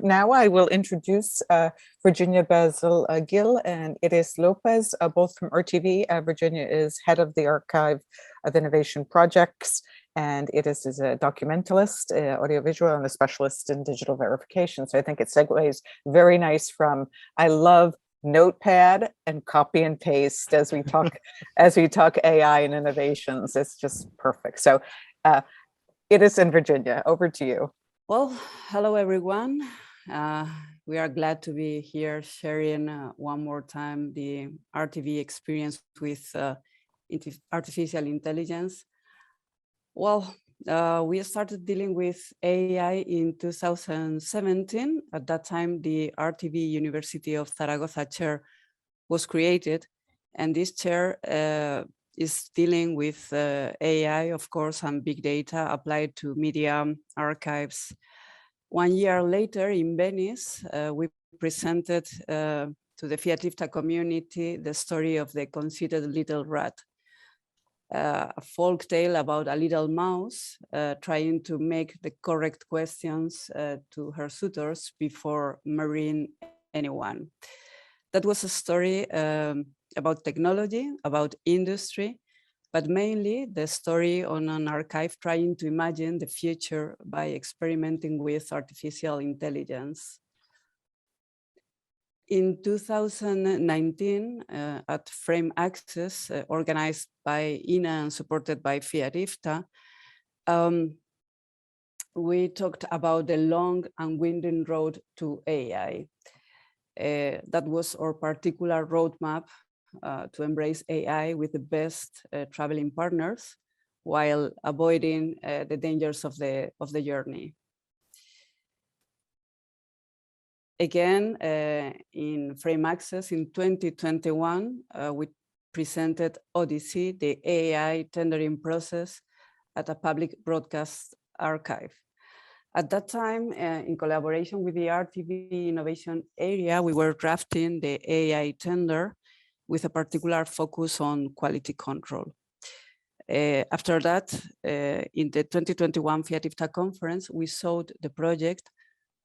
now I will introduce Virginia Bazán-Gil and it is López, both from RTVE. Virginia is head of the Archive of Innovation Projects, and it is a documentalist, audiovisual, and a specialist in digital verification. So I think it segues very nice from, I love Notepad and copy and paste as we talk AI and innovations. It's just perfect. So it is in Virginia. Over to you. Well, hello everyone. We are glad to be here sharing one more time the RTVE experience with artificial intelligence. Well, we started dealing with AI in 2017. At that time, the RTVE University of Zaragoza chair was created, and this chair is dealing with AI, of course, and big data applied to media archives. 1 year later in Venice, we presented to the Fiativta community the story of the conceited little rat, a folk tale about a little mouse trying to make the correct questions to her suitors before marrying anyone. That was a story about technology, about industry, but mainly the story on an archive trying to imagine the future by experimenting with artificial intelligence. In 2019, at Frame Access, organized by INA and supported by Fiativta, we talked about the long and winding road to AI. That was our particular roadmap to embrace AI with the best traveling partners while avoiding the dangers of the journey. Again, in Frame Access in 2021, we presented Odyssey, the AI tendering process at a public broadcast archive. At that time, in collaboration with the RTVE innovation area, we were drafting the AI tender with a particular focus on quality control. After that, in the 2021 Fiativta conference, we sold the project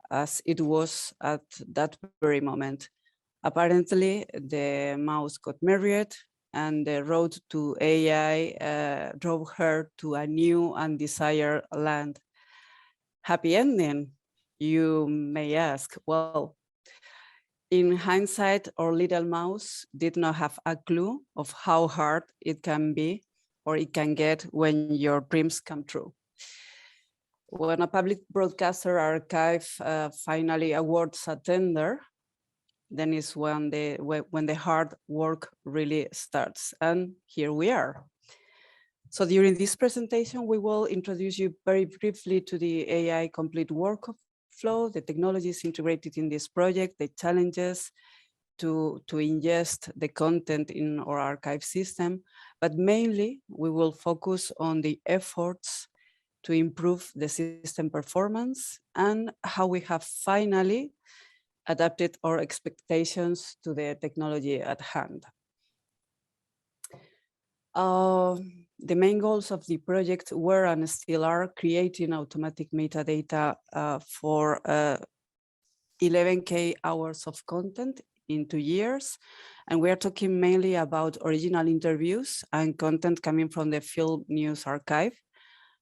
as it was at that very moment. Apparently, the mouse got married and the road to AI drove her to a new and desired land. Happy ending, you may ask. Well, in hindsight, our little mouse did not have a clue of how hard it can be or it can get when your dreams come true. When a public broadcaster archive finally awards a tender, then is when the hard work really starts. And here we are. So during this presentation, we will introduce you very briefly to the AI complete workflow, the technologies integrated in this project, the challenges to ingest the content in our archive system, but mainly we will focus on the efforts to improve the system performance and how we have finally adapted our expectations to the technology at hand. The main goals of the project were and still are creating automatic metadata for 11K hours of content in 2 years. And we are talking mainly about original interviews and content coming from the Film News Archive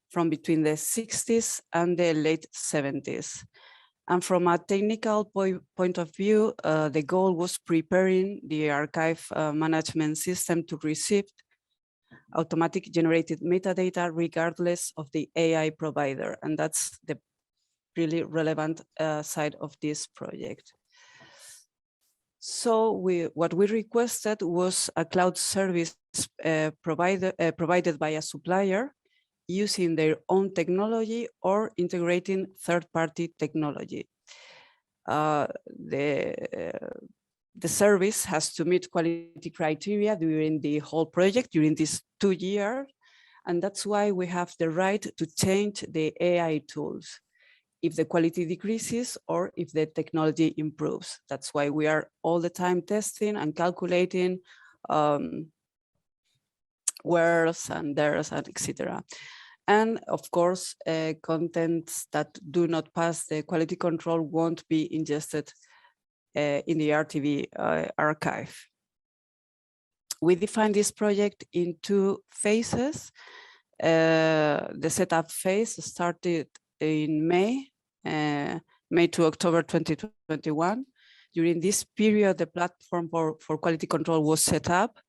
from between the 60s and the late 70s. And from a technical point of view, the goal was preparing the archive management system to receive automatic generated metadata regardless of the AI provider. And that's the really relevant side of this project. So what we requested was a cloud service provided by a supplier using their own technology or integrating third-party technology. The service has to meet quality criteria during the whole project, during these 2 years. And that's why we have the right to change the AI tools if the quality decreases or if the technology improves. That's why we are all the time testing and calculating where's and there's and etc. And of course, contents that do not pass the quality control won't be ingested in the RTVE archive. We defined this project in 2 phases. The setup phase started in May to October 2021. During this period, the platform for quality control was set up.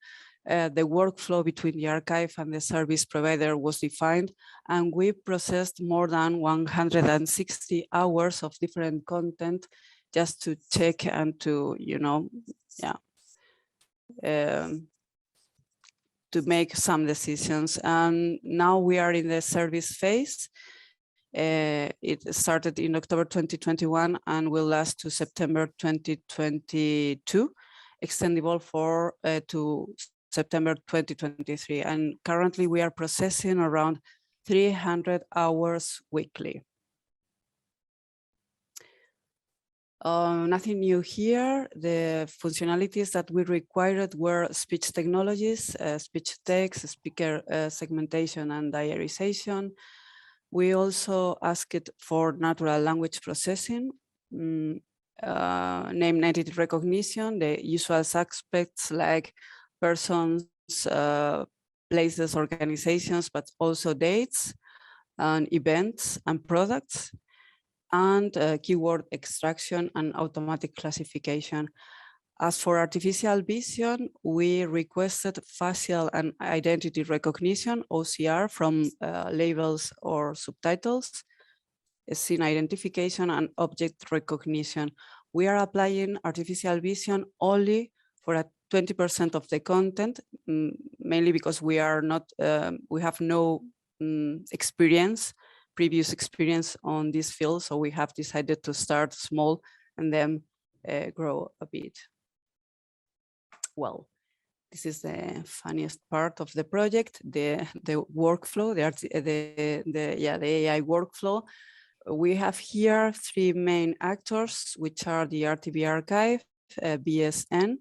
The workflow between the archive and the service provider was defined, and we processed more than 160 hours of different content just to check and to, to make some decisions. And now we are in the service phase. It started in October 2021 and will last to September 2022, extendable to September 2023. And currently we are processing around 300 hours weekly. Nothing new here. The functionalities that we required were speech technologies, speech text, speaker segmentation and diarization. We also asked for natural language processing, name and entity recognition, the usual suspects like persons, places, organizations, but also dates and events and products, and keyword extraction and automatic classification. As for artificial vision, we requested facial and identity recognition, OCR, from labels or subtitles, scene identification, and object recognition. We are applying artificial vision only for 20% of the content, mainly because we are not, we have no previous experience on this field, so we have decided to start small and then grow a bit. Well, this is the funniest part of the project, the workflow, the AI workflow. We have here 3 main actors, which are the RTVE archive, BSN,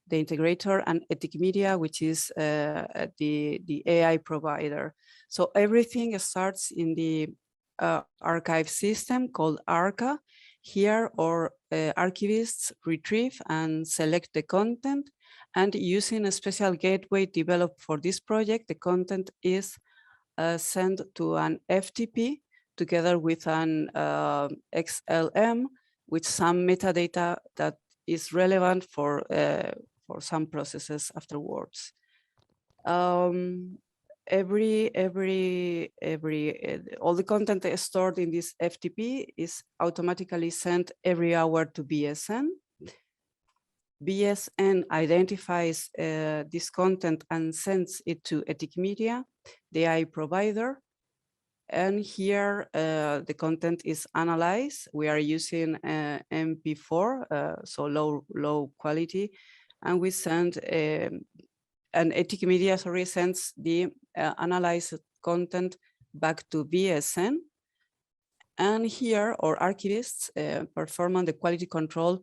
the integrator, and Ethic Media, which is the AI provider. So everything starts in the archive system called ARCA. Here, our archivists retrieve and select the content, and using a special gateway developed for this project, the content is sent to an FTP together with an XLM with some metadata that is relevant for some processes afterwards. All the content stored in this FTP is automatically sent every hour to BSN. BSN identifies this content and sends it to Ethic Media, the AI provider. And here the content is analyzed. We are using MP4, so low quality, and we send and Ethic Media sends the analyzed content back to BSN. And here our archivists perform the quality control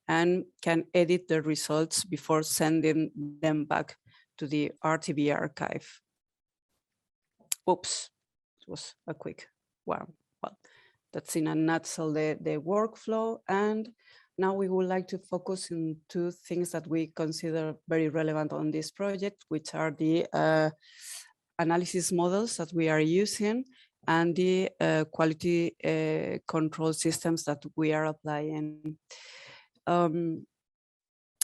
and can edit the results before sending them back to the RTVE archive. Oops, it was a quick one. Well, that's in a nutshell the workflow. And now we would like to focus on 2 things that we consider very relevant on this project, which are the analysis models that we are using and the quality control systems that we are applying.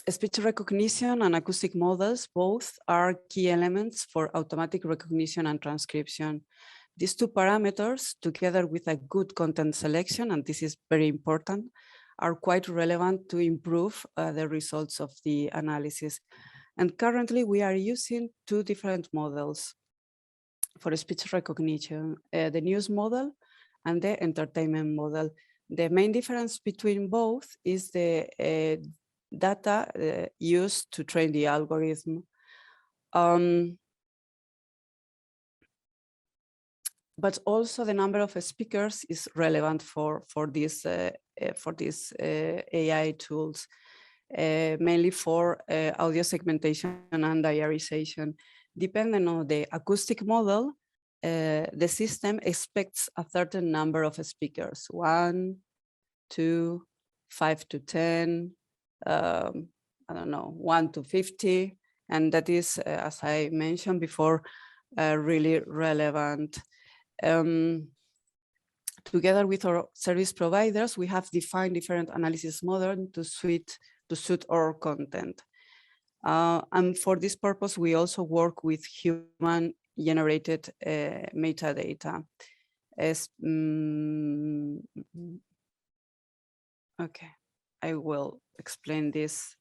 Speech recognition and acoustic models both are key elements for automatic recognition and transcription. These 2 parameters, together with a good content selection, and this is very important, are quite relevant to improve the results of the analysis. And currently we are using 2 different models for speech recognition, the news model and the entertainment model. The main difference between both is the data used to train the algorithm. But also the number of speakers is relevant for these AI tools, mainly for audio segmentation and diarization. Depending on the acoustic model, the system expects a certain number of speakers, 1, 2, 5 to 10, I don't know, 1 to 50. And that is, as I mentioned before, really relevant. Together with our service providers, we have defined different analysis models to suit our content. And for this purpose, we also work with human-generated metadata. Okay, I will explain this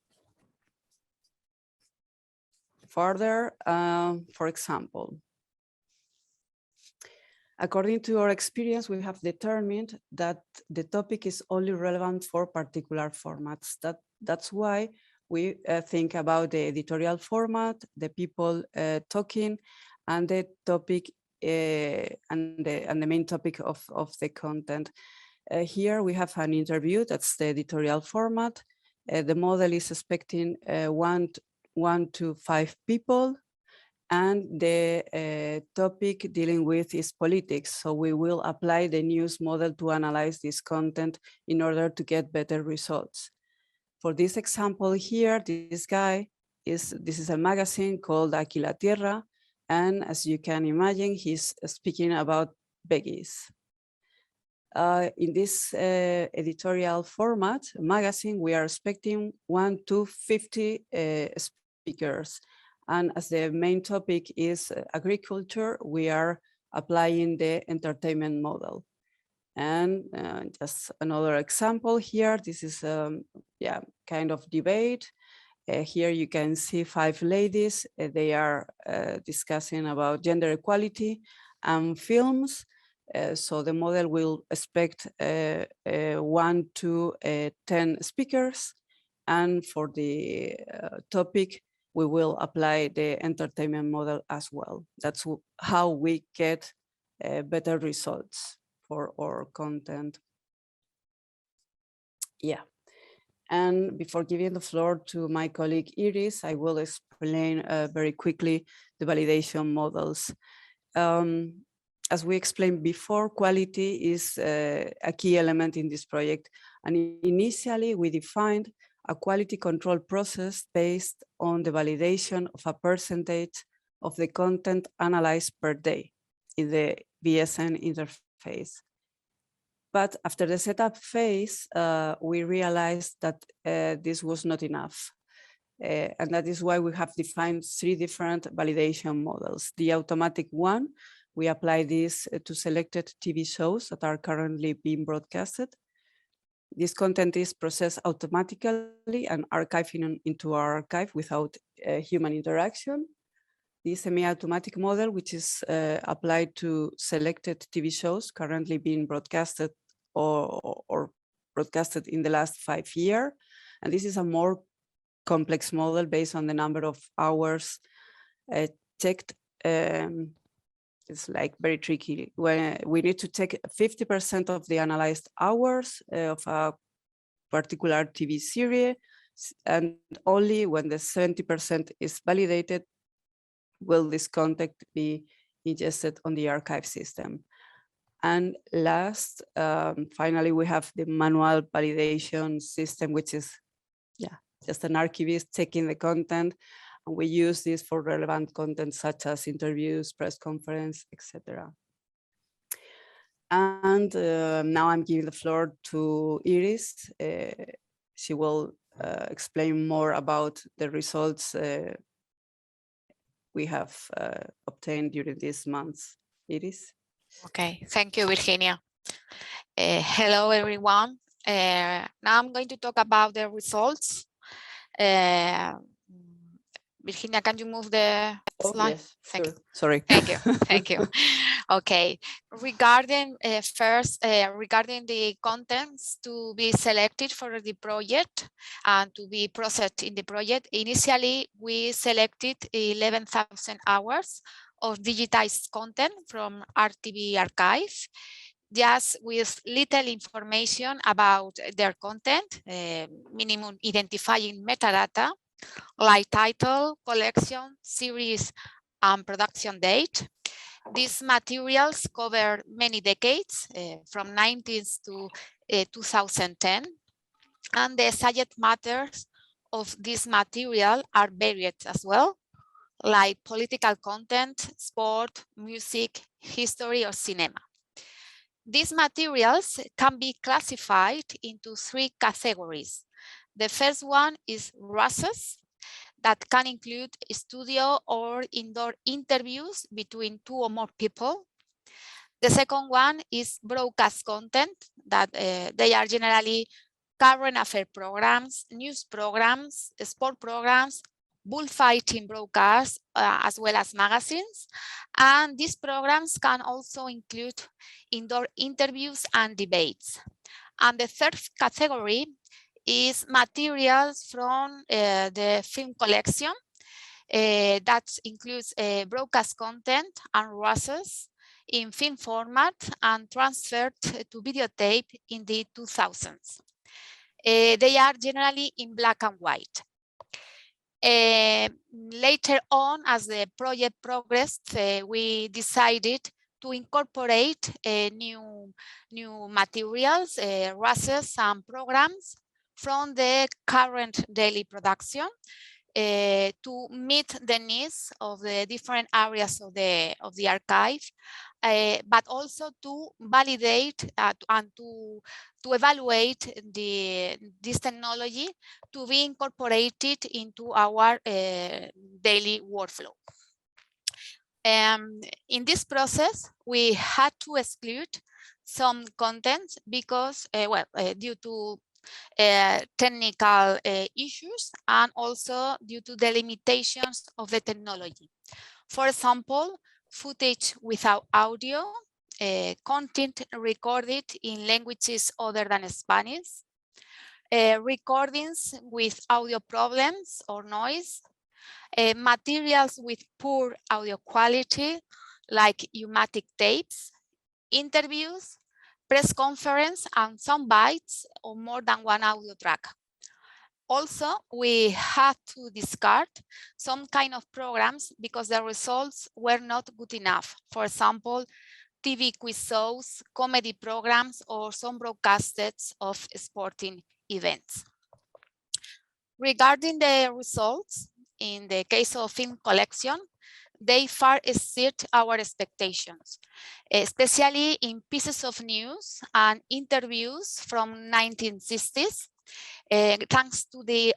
further. For example, according to our experience, we have determined that the topic is only relevant for particular formats. That's why we think about the editorial format, the people talking, and the topic and the main topic of the content. Here we have an interview, that's the editorial format. The model is expecting 1 to 5 people, and the topic dealing with is politics. So we will apply the news model to analyze this content in order to get better results. For this example here, this is a magazine called Aquí la Tierra, and as you can imagine, he's speaking about veggies. In this editorial format magazine, we are expecting 1 to 50 speakers. And as the main topic is agriculture, we are applying the entertainment model. And just another example here, this is kind of debate. Here you can see 5 ladies. They are discussing about gender equality and films. So the model will expect 1 to 10 speakers. And for the topic, we will apply the entertainment model as well. That's how we get better results for our content. Yeah. And before giving the floor to my colleague Iris, I will explain very quickly the validation models. As we explained before, quality is a key element in this project. And initially we defined a quality control process based on the validation of a percentage of the content analyzed per day in the BSN interface. But after the setup phase, we realized that this was not enough. And that is why we have defined 3 different validation models. The automatic one, we apply this to selected TV shows that are currently being broadcasted. This content is processed automatically and archived into our archive without human interaction. The semi-automatic model, which is applied to selected TV shows currently being broadcasted or broadcasted in the last 5 years. And this is a more complex model based on the number of hours checked. It's like very tricky. When we need to take 50% of the analyzed hours of a particular TV series, and only when the 70% is validated will this content be ingested on the archive system. And last, finally, we have the manual validation system, which is just an archivist checking the content. And we use this for relevant content such as interviews, press conference, etc. And now I'm giving the floor to Iris. She will explain more about the results we have obtained during these months. Iris. Okay, thank you, Virginia. Hello, everyone. Now I'm going to talk about the results. Virginia, can you move the slide? Yes, Thank sure. you. Sorry. Thank you. Thank you. Okay. Regarding regarding the contents to be selected for the project and to be processed in the project, initially we selected 11,000 hours of digitized content from RTVE archive, just with little information about their content, minimum identifying metadata, like title, collection, series, and production date. These materials cover many decades, from 90s to 2010, and the subject matters of this material are varied as well, like political content, sport, music, history, or cinema. These materials can be classified into 3 categories. The first one is RASes, that can include studio or indoor interviews between 2 or more people. The second one is broadcast content, that they are generally current affair programs, news programs, sport programs, bullfighting broadcasts, as well as magazines. And these programs can also include indoor interviews and debates. And the third category is materials from the film collection. That includes broadcast content and RASes in film format and transferred to videotape in the 2000s. They are generally in black and white. Later on, as the project progressed, we decided to incorporate new materials, RASes and programs from the current daily production to meet the needs of the different areas of the archive, but also to validate and to evaluate this technology to be incorporated into our daily workflow. In this process, we had to exclude some content because, due to technical issues and also due to the limitations of the technology. For example, footage without audio, content recorded in languages other than Spanish, recordings with audio problems or noise, materials with poor audio quality, like pneumatic tapes, interviews, press conference, and some bytes or more than one audio track. Also, we had to discard some kind of programs because the results were not good enough. For example, TV quiz shows, comedy programs, or some broadcasts of sporting events. Regarding the results, in the case of film collection, they far exceed our expectations, especially in pieces of news and interviews from 1960s, thanks to the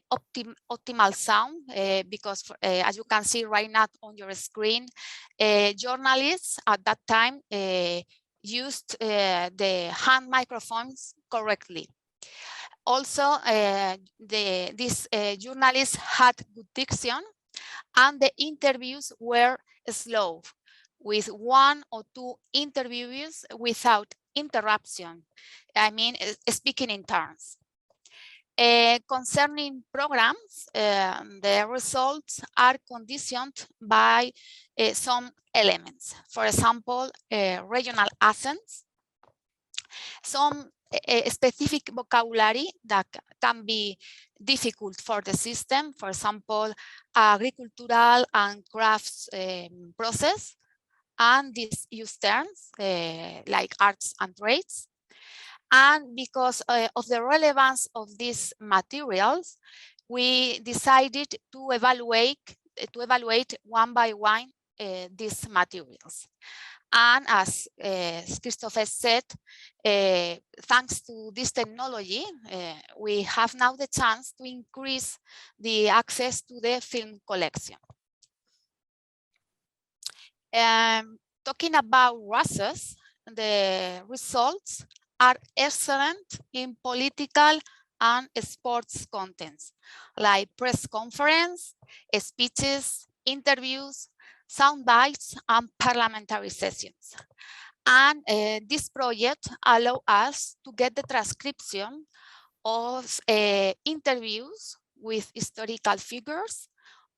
optimal sound, because as you can see right now on your screen, journalists at that time used the hand microphones correctly. Also, these journalists had good diction, and the interviews were slow, with 1 or 2 interviews without interruption. I mean, speaking in turns. Concerning programs, the results are conditioned by some elements. For example, regional accents, some specific vocabulary that can be difficult for the system. For example, agricultural and crafts process, and these use terms like arts and trades. And because of the relevance of these materials, we decided to evaluate one by one these materials. And as Christopher said, thanks to this technology, we have now the chance to increase the access to the film collection. Talking about RASes, the results are excellent in political and sports contents, like press conference, speeches, interviews, sound bites, and parliamentary sessions. And this project allows us to get the transcription of interviews with historical figures,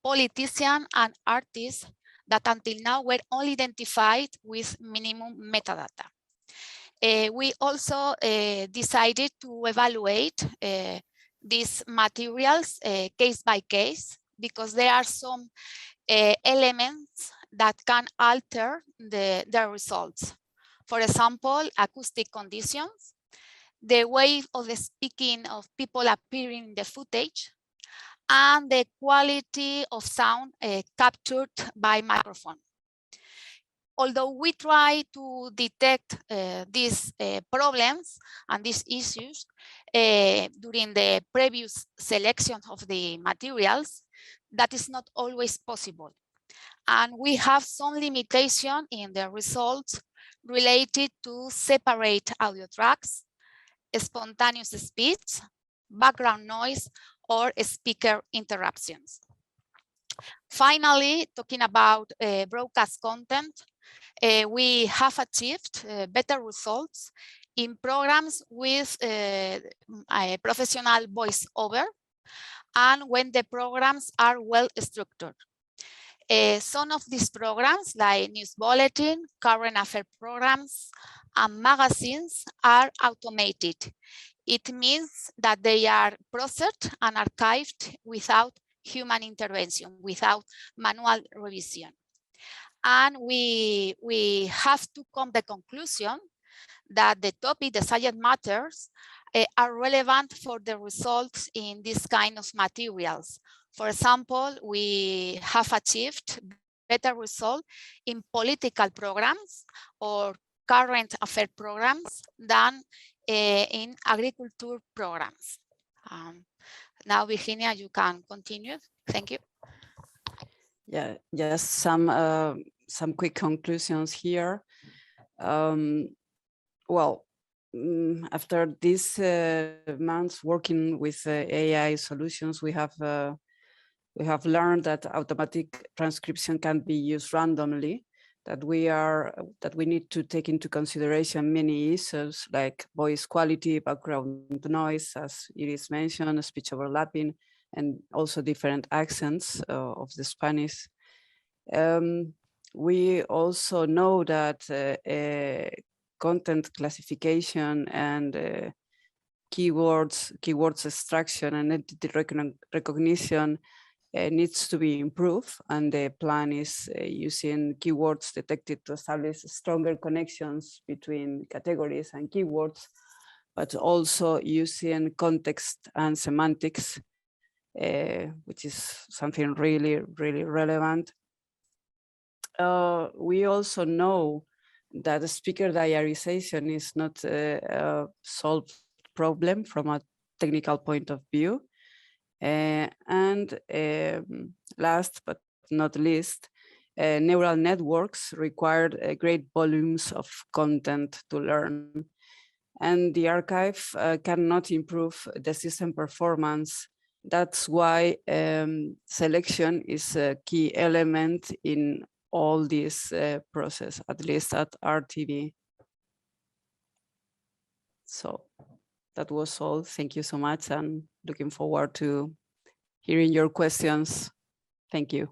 politicians, and artists that until now were only identified with minimum metadata. We also decided to evaluate these materials case by case, because there are some elements that can alter the results. For example, acoustic conditions, the way of the speaking of people appearing in the footage, and the quality of sound captured by microphone. Although we try to detect these problems and these issues during the previous selection of the materials, that is not always possible. And we have some limitation in the results related to separate audio tracks, spontaneous speech, background noise, or speaker interruptions. Finally, talking about broadcast content, we have achieved better results in programs with a professional voiceover and when the programs are well structured. Some of these programs, like news bulletin, current affair programs, and magazines, are automated. It means that they are processed and archived without human intervention, without manual revision. And we have to come to the conclusion that the topic, the subject matters, are relevant for the results in this kind of materials. For example, we have achieved better results in political programs or current affair programs than in agriculture programs. Now, Virginia, you can continue. Thank you. Yeah, just some quick conclusions here. Well, after these months working with AI solutions, we have learned that automatic transcription can be used randomly. That we need to take into consideration many issues like voice quality, background noise, as Iris mentioned, speech overlapping, and also different accents of the Spanish. We also know that content classification and keywords extraction and entity recognition needs to be improved, and the plan is using keywords detected to establish stronger connections between categories and keywords, but also using context and semantics, which is something really, really relevant. We also know that speaker diarization is not a solved problem from a technical point of view. And last but not least, neural networks required great volumes of content to learn. And the archive cannot improve the system performance. That's why selection is a key element in all this process, at least at RTVE. So that was all. Thank you so much, and looking forward to hearing your questions. Thank you.